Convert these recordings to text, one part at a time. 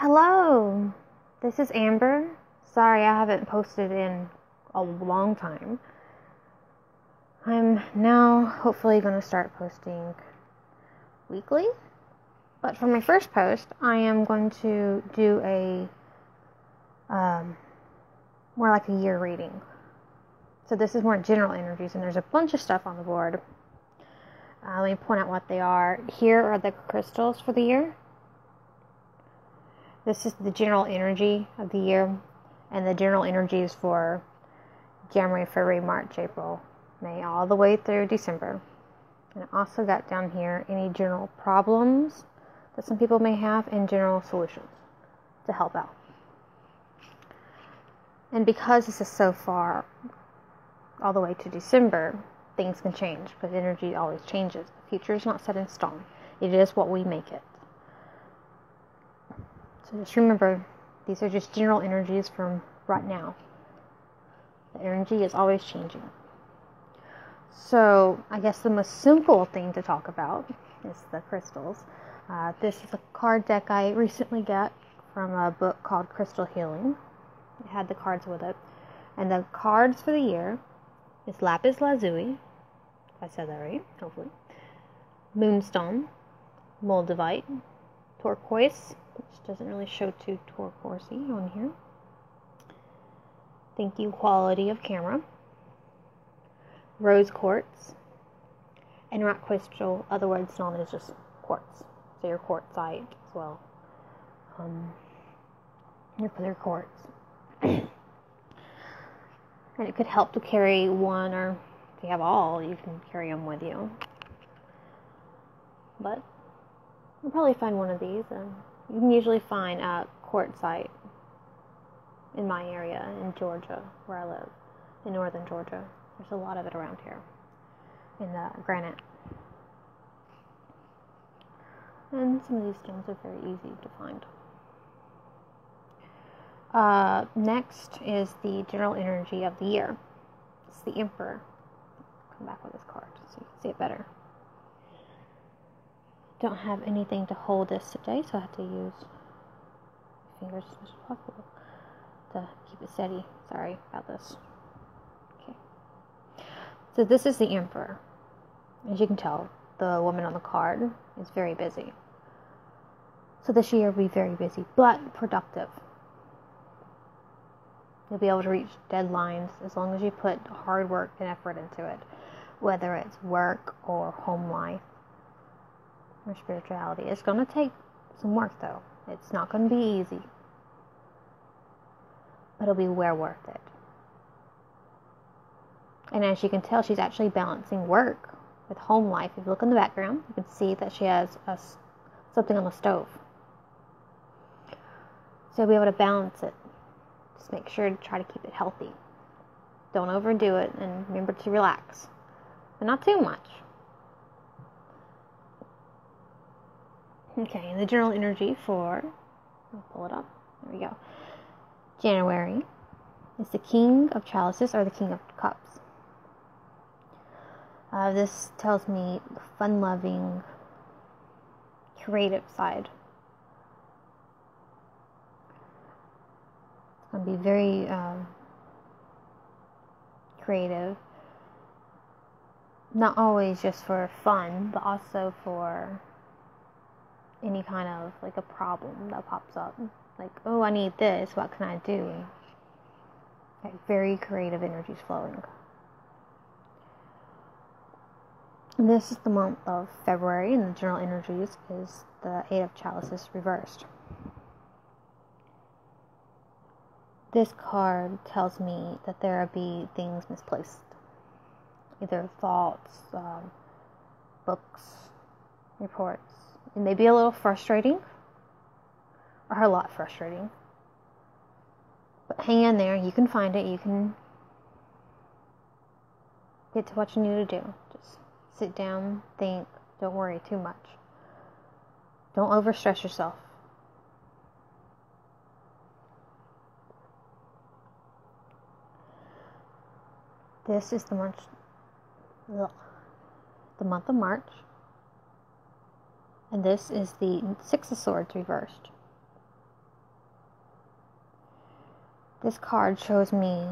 Hello, this is Amber. Sorry I haven't posted in a long time. I'm now hopefully going to start posting weekly. But for my first post, I am going to do a more like a year reading. So this is more general energies, and there's a bunch of stuff on the board. Let me point out what they are. Here are the crystals for the year. This is the general energy of the year, and the general energies for January, February, March, April, May, all the way through December. And I also got down here any general problems that some people may have and general solutions to help out. And because this is so far all the way to December, things can change because energy always changes. The future is not set in stone. It is what we make it. So just remember, these are just general energies from right now. The energy is always changing. So I guess the most simple thing to talk about is the crystals. This is a card deck I recently got from a book called Crystal Healing. It had the cards with it. And the cards for the year is Lapis Lazuli, if I said that right, hopefully, Moonstone, Moldavite, Turquoise, which doesn't really show too turquoisey on here. Thank you, Quality of Camera, Rose Quartz, and Rock Crystal, otherwise known as just quartz. So your quartzite as well. Your clear quartz. And it could help to carry one, or if you have all, you can carry them with you. But you'll probably find one of these, and you can usually find quartzite in my area in Georgia, where I live, in northern Georgia. There's a lot of it around here in the granite. And some of these stones are very easy to find. Next is the general energy of the year. It's the Emperor. Come back with this card so you can see it better. Don't have anything to hold this today, so I have to use my fingers as much as possible to keep it steady. Sorry about this. Okay. So this is the Emperor. As you can tell, the woman on the card is very busy. So this year will be very busy, but productive. You'll be able to reach deadlines as long as you put hard work and effort into it, whether it's work or home life or spirituality. It's going to take some work, though. It's not going to be easy, but it'll be well worth it. And as you can tell, she's actually balancing work with home life. If you look in the background, you can see that she has something on the stove. So you'll be able to balance it. Just make sure to try to keep it healthy. Don't overdo it, and remember to relax, but not too much. Okay, the general energy for, I'll pull it up, there we go, January is the King of Chalices, or the King of Cups. This tells me the fun-loving, creative side. It's going to be very creative. Not always just for fun, but also for any kind of like a problem that pops up. Like, oh, I need this, what can I do? Like, very creative energies flowing. And this is the month of February, and the general energies is the Eight of Chalices reversed. This card tells me that there will be things misplaced. Either thoughts, books, reports. It may be a little frustrating, or a lot frustrating. But hang in there, you can find it, you can get to what you need to do. Just sit down, think, don't worry too much. Don't overstress yourself. This is the month of March. And this is the Six of Swords reversed. This card shows me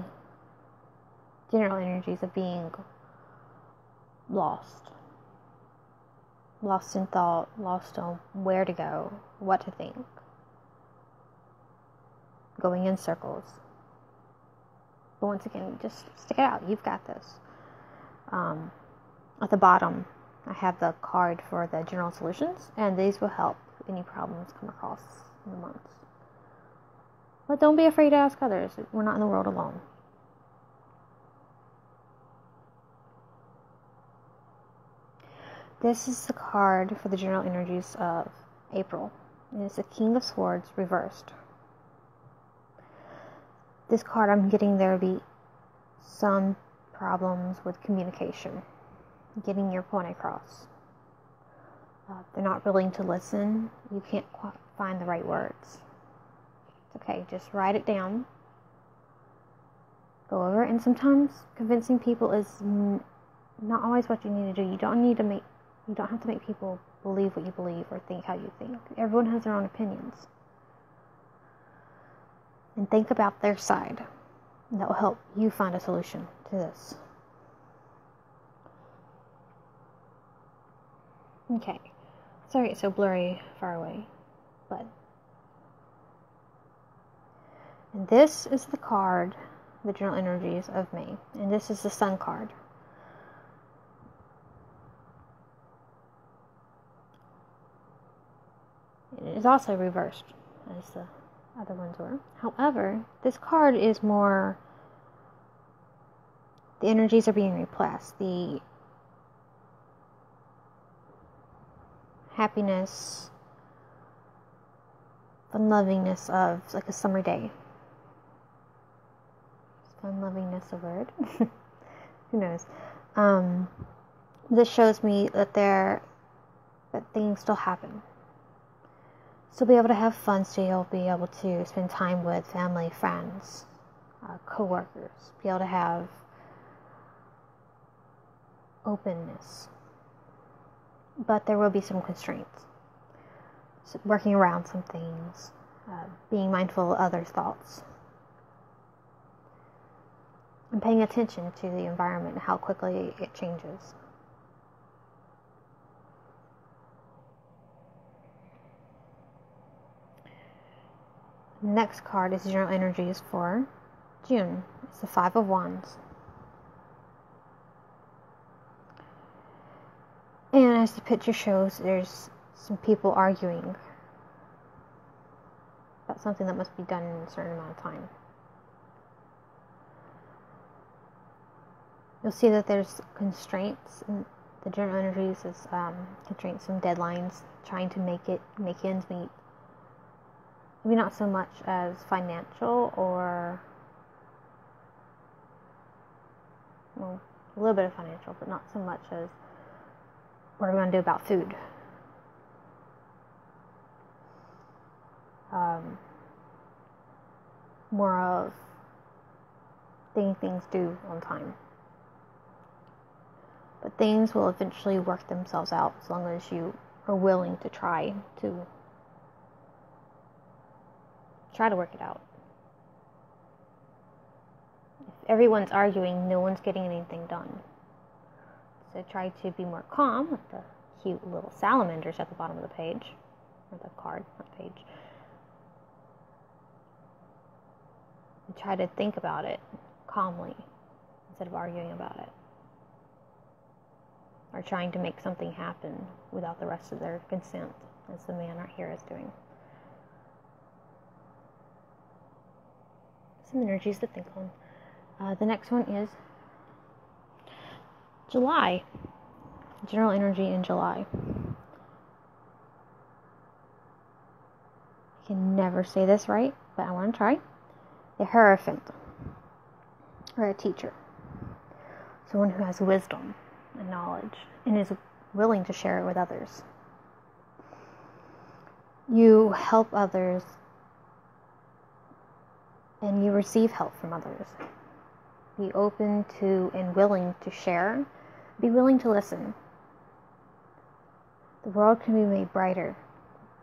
general energies of being lost. Lost in thought, lost on where to go, what to think. Going in circles. But once again, just stick it out. You've got this. At the bottom, I have the card for the general solutions, and these will help any problems come across in the months. But don't be afraid to ask others. We're not in the world alone. This is the card for the general energies of April. And it's the King of Swords reversed. This card, I'm getting there will be some problems with communication, getting your point across. They're not willing to listen. You can't find the right words. It's okay, just write it down. Go over it. And sometimes convincing people is not always what you need to do. You don't have to make people believe what you believe or think how you think. Everyone has their own opinions. And think about their side. And that will help you find a solution to this. Okay. Sorry it's so blurry far away. And this is the card, the general energies of May. And this is the Sun card. It is also reversed, as the other ones were. However, this card is more, the energies are being replaced. The happiness, fun-lovingness of like a summer day. Is fun-lovingness a word? Who knows? This shows me that things still happen. Still be able to have fun, still be able to spend time with family, friends, co-workers, be able to have openness. But there will be some constraints. So working around some things, being mindful of others' thoughts, and paying attention to the environment and how quickly it changes. Next card is general energies for June. It's the Five of Wands. And as the picture shows, there's some people arguing about something that must be done in a certain amount of time. You'll see that there's constraints, and the general energies is constraints, some deadlines, trying to make ends meet. Maybe not so much as financial or, well, a little bit of financial, but not so much as what are we going to do about food. More of getting things due on time. But things will eventually work themselves out as long as you are willing to try to work it out. If everyone's arguing, no one's getting anything done. So try to be more calm with the cute little salamanders at the bottom of the page, or the card, not page. And try to think about it calmly instead of arguing about it, or trying to make something happen without the rest of their consent, as the man right here is doing. Some energies to think on. The next one is July. General energy in July. I can never say this right, but I want to try. A Hierophant, or a teacher. Someone who has wisdom and knowledge and is willing to share it with others. You help others and you receive help from others. Be open to and willing to share. Be willing to listen. The world can be made brighter.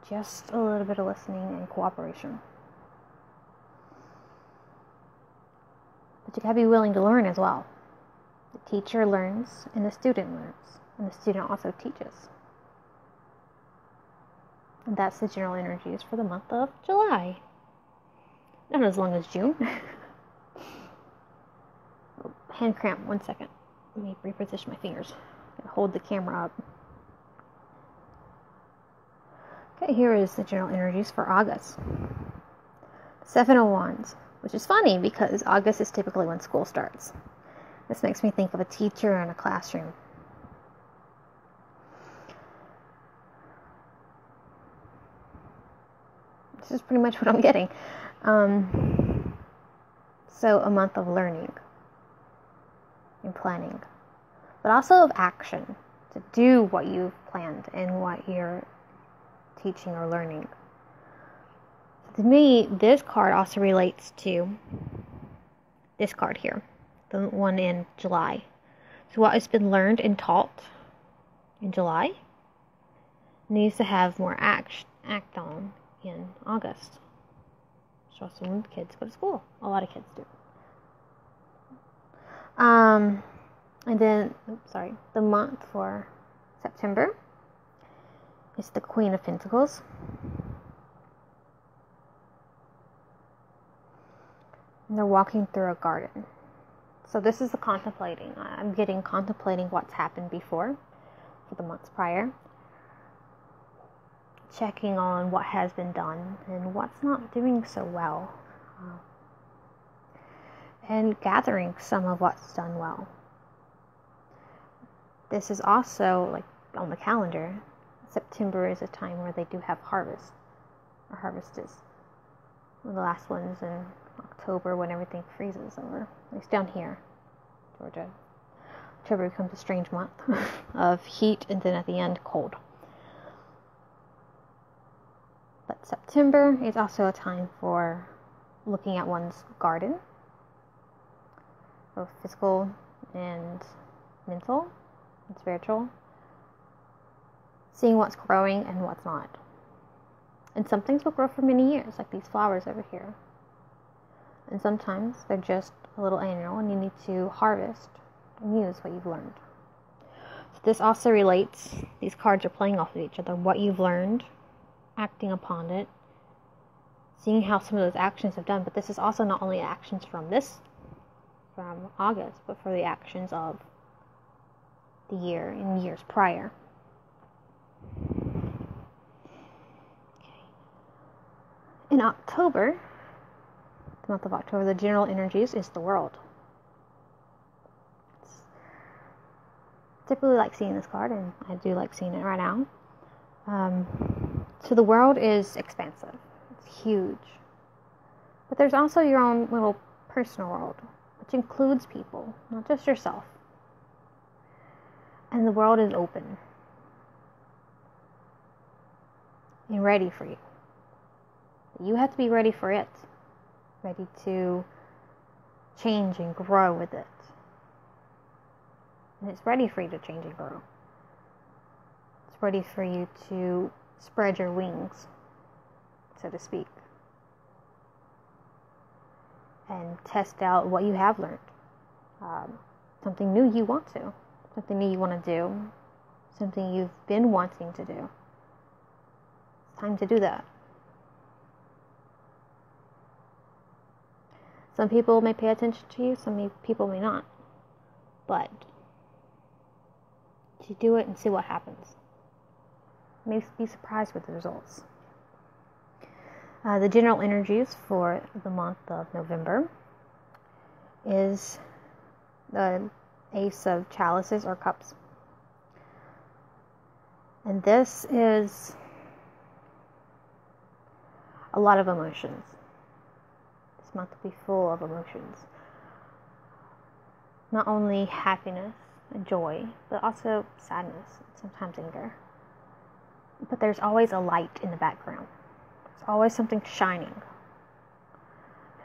Just a little bit of listening and cooperation. But you gotta be willing to learn as well. The teacher learns and the student learns, and the student also teaches. And that's the general energies for the month of July. Not as long as June. Oh, hand cramp, 1 second. Let me reposition my fingers. Hold the camera up. Okay, here is the general energies for August. 7 of Wands, which is funny because August is typically when school starts. This makes me think of a teacher in a classroom. This is pretty much what I'm getting. So a month of learning and planning, but also of action, to do what you've planned and what you're teaching or learning. To me, this card also relates to this card here, the one in July. So what has been learned and taught in July needs to have more act on in August. So some kids go to school. A lot of kids do. And then, the month for September is the Queen of Pentacles. And they're walking through a garden. So this is the contemplating. I'm getting contemplating what's happened before for the months prior. Checking on what has been done and what's not doing so well. And gathering some of what's done well. This is also, like on the calendar, September is a time where they do have harvest. Or harvest is one of the last ones in October when everything freezes over. At least down here, Georgia. October becomes a strange month of heat and then at the end cold. But September is also a time for looking at one's garden, both physical and mental and spiritual, seeing what's growing and what's not. And some things will grow for many years, like these flowers over here. And sometimes they're just a little annual and you need to harvest and use what you've learned. So this also relates, these cards are playing off of each other, what you've learned, acting upon it, seeing how some of those actions have done. But this is also not only actions from August, but for the actions of the year and years prior. Okay. In October, the month of October, the general energies is the World. It's typically like seeing this card, and I do like seeing it right now. So the world is expansive. It's huge. But there's also your own little personal world, which includes people, not just yourself. And the world is open and ready for you. You have to be ready for it, ready to change and grow with it. And it's ready for you to change and grow. It's ready for you to spread your wings, so to speak, and test out what you have learned. Something new you want to. Something new you want to do. Something you've been wanting to do. It's time to do that. Some people may pay attention to you, some people may not. But you do it and see what happens. You may be surprised with the results. The general energies for the month of November is the Ace of Chalices or Cups. And this is a lot of emotions. This month will be full of emotions. Not only happiness and joy, but also sadness, sometimes anger. But there's always a light in the background. There's always something shining.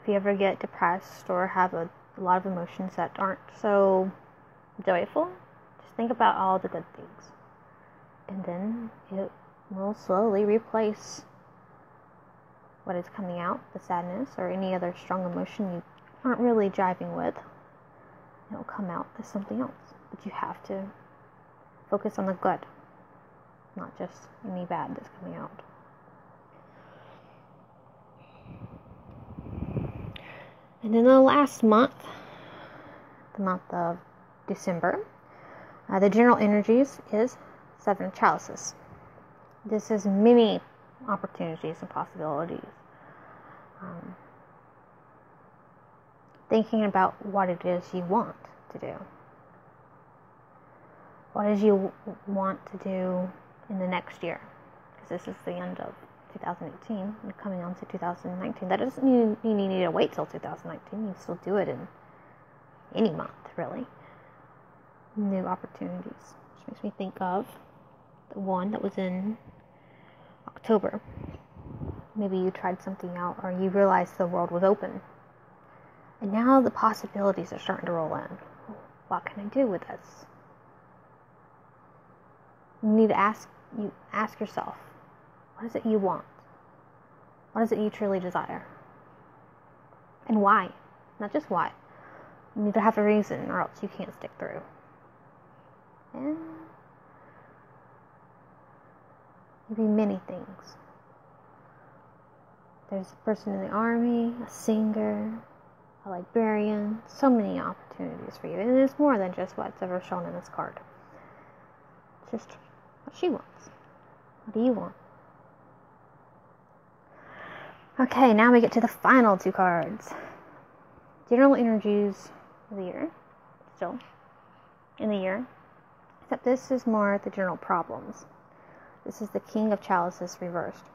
If you ever get depressed or have a lot of emotions that aren't so joyful, just think about all the good things. And then it will slowly replace what is coming out, the sadness or any other strong emotion you aren't really jiving with, it'll come out as something else. But you have to focus on the good, not just any bad that's coming out. And then the last month, the month of December, the general energies is Seven of Chalices. This is many opportunities and possibilities. Thinking about what it is you want to do. What is you want to do in the next year? Because this is the end of 2018 and coming on to 2019. That doesn't mean you need to wait till 2019. You can still do it in any month, really. New opportunities. Which makes me think of the one that was in October. Maybe you tried something out or you realized the world was open. And now the possibilities are starting to roll in. What can I do with this? You need to ask yourself, what is it you want? What is it you truly desire? And why? Not just why. You need to have a reason or else you can't stick through. And maybe many things. There's a person in the army, a singer, a librarian, so many opportunities for you. And it's more than just what's ever shown in this card. It's just what she wants. What do you want? Okay, now we get to the final two cards. General energies of the year. Still in the year. Except this is more the general problems. This is the King of Chalices reversed.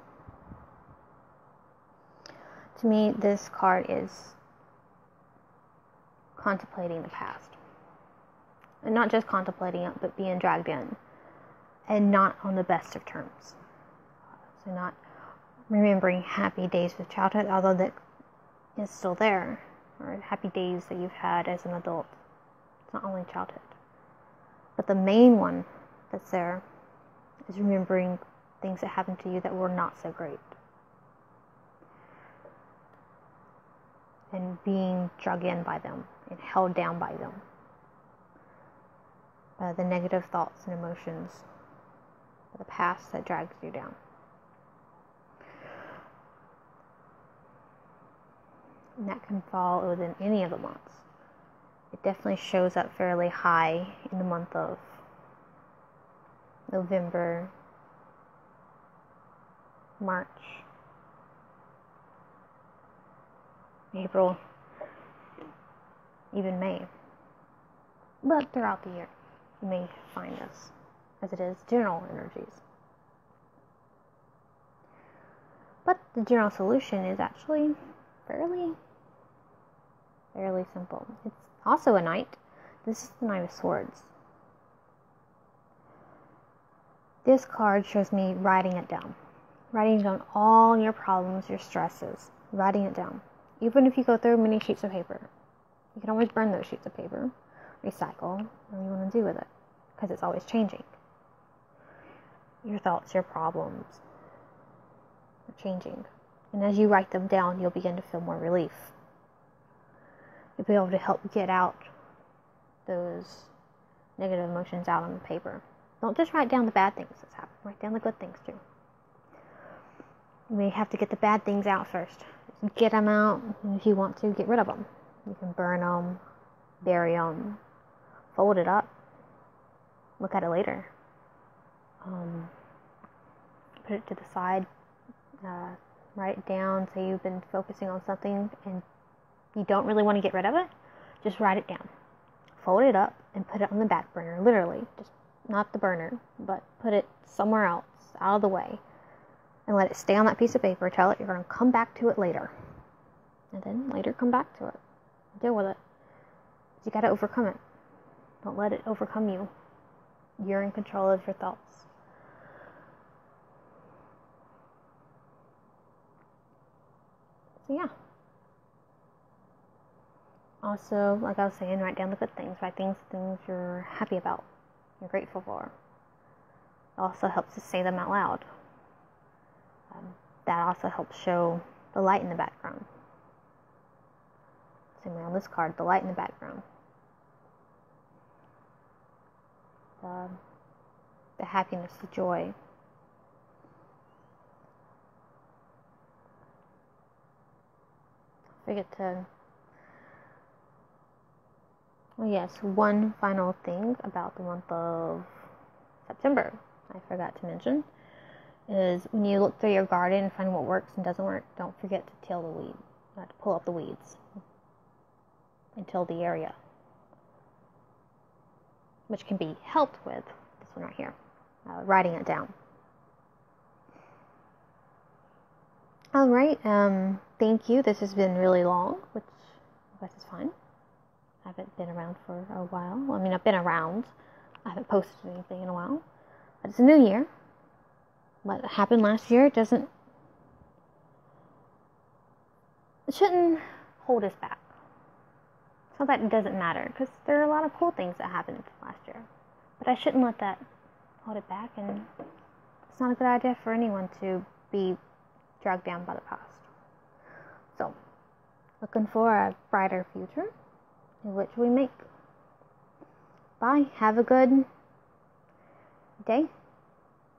To me, this card is contemplating the past. And not just contemplating it, but being dragged in. And not on the best of terms. So not remembering happy days with childhood, although that is still there. Or happy days that you've had as an adult. It's not only childhood. But the main one that's there is remembering things that happened to you that were not so great. And being dragged in by them and held down by them. By the negative thoughts and emotions of the past that drags you down. And that can fall within any of the months. It definitely shows up fairly high in the month of November, March, April, even May. But throughout the year, you may find this, as it is general energies. But the general solution is actually fairly simple. It's also a knight. This is the Knight of Swords. This card shows me writing it down. Writing down all your problems, your stresses. Writing it down. Even if you go through many sheets of paper. You can always burn those sheets of paper. Recycle. What you want to do with it. Because it's always changing. Your thoughts, your problems are changing. And as you write them down, you'll begin to feel more relief. You'll be able to help get out those negative emotions out on the paper. Don't just write down the bad things that's happened. Write down the good things too. You may have to get the bad things out first. Get them out, and if you want to, get rid of them. You can burn them, bury them, fold it up, look at it later. Put it to the side, write it down. Say you've been focusing on something and you don't really want to get rid of it, just write it down. Fold it up and put it on the back burner, literally. Just not the burner, but put it somewhere else, out of the way. And let it stay on that piece of paper. Tell it you're going to come back to it later. And then later come back to it. Deal with it. You got to overcome it. Don't let it overcome you. You're in control of your thoughts. So yeah. Also, like I was saying, write down the good things. Write things you're happy about. You're grateful for. It also helps to say them out loud. That also helps show the light in the background. Same way on this card, the light in the background. The happiness, the joy. Forget to... Oh yes, one final thing about the month of September I forgot to mention is when you look through your garden and find what works and doesn't work, don't forget to till the weeds, to pull up the weeds and till the area, which can be helped with this one right here, writing it down. Alright, thank you. This has been really long, which I guess is fine. I haven't been around for a while. Well, I mean, I've been around. I haven't posted anything in a while. But it's a new year. What happened last year it shouldn't hold us back. It's not that it doesn't matter, because there are a lot of cool things that happened last year. But I shouldn't let that hold it back, and it's not a good idea for anyone to be dragged down by the past. So, looking for a brighter future in which we make. Bye. Have a good day.